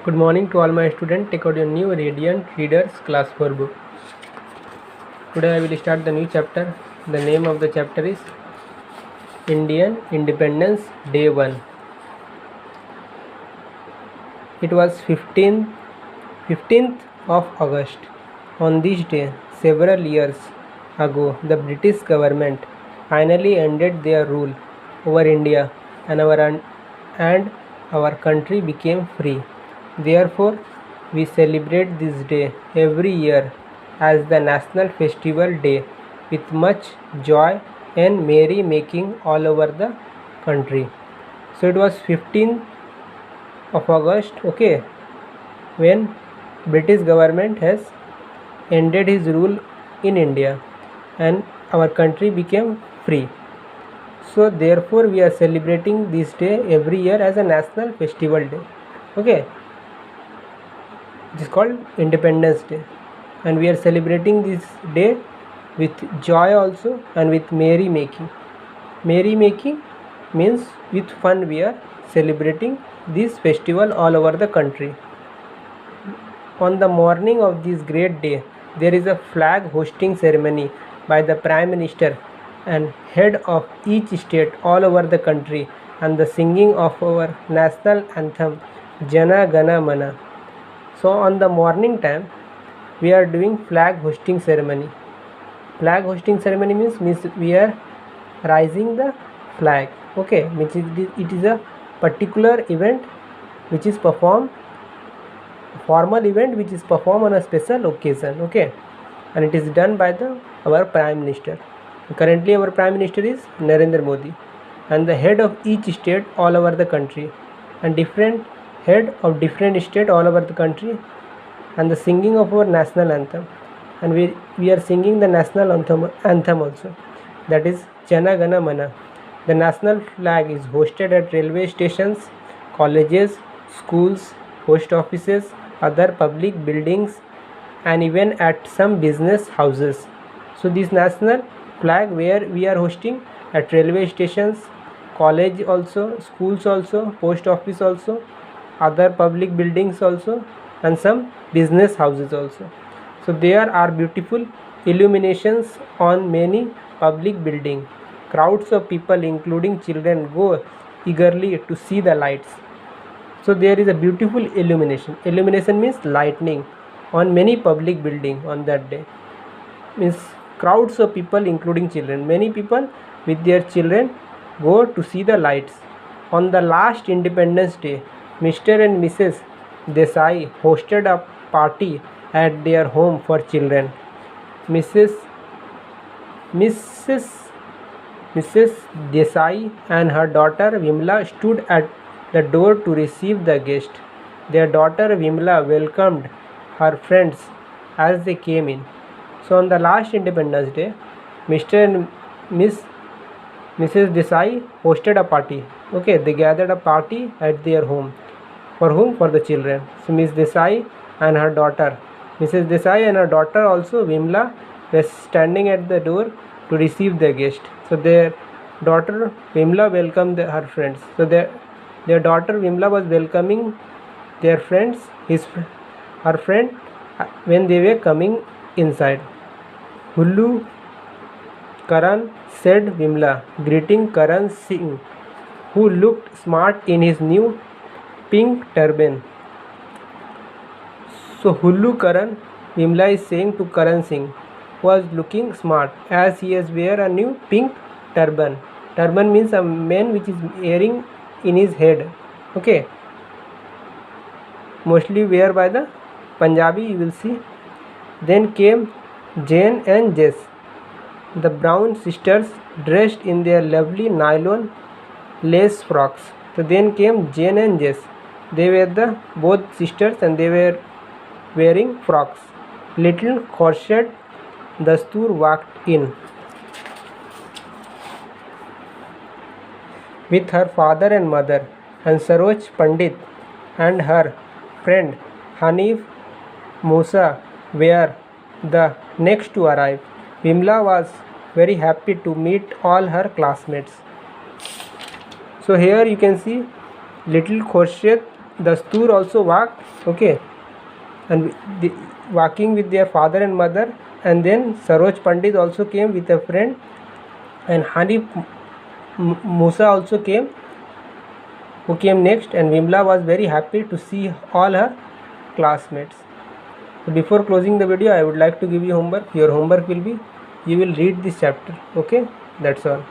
Good morning to all my students. Take out your new Radiant Readers Class 4 book. Today I will start the new chapter. The name of the chapter is Indian Independence Day 1. It was 15th of August. On this day, several years ago, the British government finally ended their rule over India and our country became free. Therefore, we celebrate this day every year as the national festival day with much joy and merry making all over the country. So it was 15th of August, okay, when British government has ended his rule in India and our country became free. So therefore we are celebrating this day every year as a national festival day. Okay, it is called Independence Day, and we are celebrating this day with joy also and with merry making. Merry making means with fun we are celebrating this festival all over the country. On the morning of this great day, there is a flag hosting ceremony by the Prime Minister and head of each state all over the country, and the singing of our national anthem Jana Gana Mana. So on the morning time we are doing flag hosting ceremony. Flag hosting ceremony means we are raising the flag, okay, which it is a particular event which is performed, formal event which is performed on a special occasion, okay, and it is done by our Prime Minister. Currently our Prime Minister is Narendra Modi, and the head of each state all over the country, and different head of different state all over the country, and the singing of our national anthem, and we are singing the national anthem also, that is Jana Gana Mana. The national flag is hosted at railway stations, colleges, schools, post offices, other public buildings, and even at some business houses. So this national flag where we are hosting at railway stations, college also, schools also, post office also, other public buildings also, and some business houses also. So there are beautiful illuminations on many public buildings. Crowds of people including children go eagerly to see the lights. So there is a beautiful illumination. Illumination means lightning on many public buildings on that day. Means crowds of people including children. Many people with their children go to see the lights. On the last Independence Day, Mr. and Mrs. Desai hosted a party at their home for children. Mrs. Desai and her daughter Vimla stood at the door to receive the guest. Their daughter Vimla welcomed her friends as they came in. So on the last Independence Day, Mr. and Mrs. Desai hosted a party. Okay, they gathered a party at their home. For whom? For the children. So Miss Desai and her daughter, Mrs. Desai and her daughter also Vimla, were standing at the door to receive their guest. So their daughter Vimla welcomed her friends. So their daughter Vimla was welcoming their friends, her friend, when they were coming inside. Hullu Karan, said Vimla, greeting Karan Singh, who looked smart in his new pink turban. So Hullu Karan, Vimla is saying to Karan Singh, was looking smart as he has wear a new pink turban. Turban means a man which is wearing in his head. Okay, mostly wear by the Punjabi, you will see. Then came Jane and Jess, the Brown sisters, dressed in their lovely nylon lace frocks. So then came Jane and Jess. They were the both sisters and they were wearing frocks. Little Khorshid Dastur walked in with her father and mother, and Saroj Pandit and her friend Hanif Musa were the next to arrive. Vimla was very happy to meet all her classmates. So here you can see little Khorshid Dastur also walked, okay, and walking with their father and mother, and then Saroj Pandit also came with a friend, and Hanif Musa also came, who came next, and Vimla was very happy to see all her classmates. So before closing the video, I would like to give you homework. Your homework will be, you will read this chapter, okay, that's all.